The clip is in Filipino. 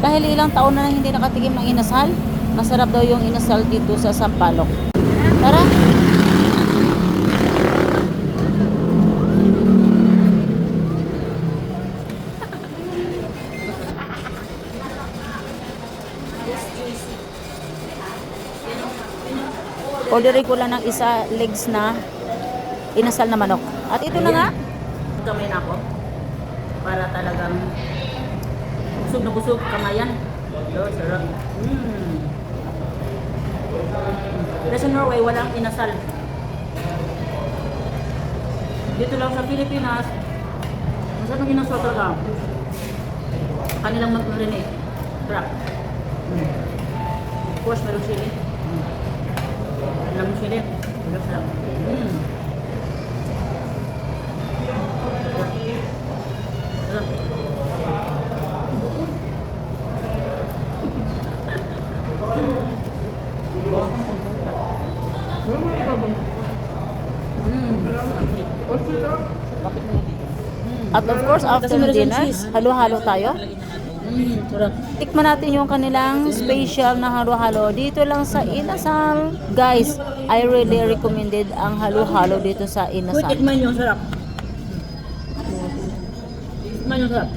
Dahil ilang taon na hindi nakatikim ng inasal, masarap daw yung inasal dito sa Sampaloc. Tara! Orderin ko lang ng isa legs na inasal na manok. At ito na nga. Kamay na ako. Para talagang busog na busog kamayan. So, sarap. Pero sa Norway, walang inasal. Dito lang sa Pilipinas, masarap ang inasal talaga. Kanilang mag-marinate. Sarap. Of course, meron sili. Alam mo sila. Sarap. Sarap. At of course, after dinner, halo-halo tayo. Tikman natin yung kanilang special na halo-halo dito lang sa Inasal. Guys, I really recommended ang halo-halo dito sa Inasal. Tikman yung sarap. Tikman yung sarap.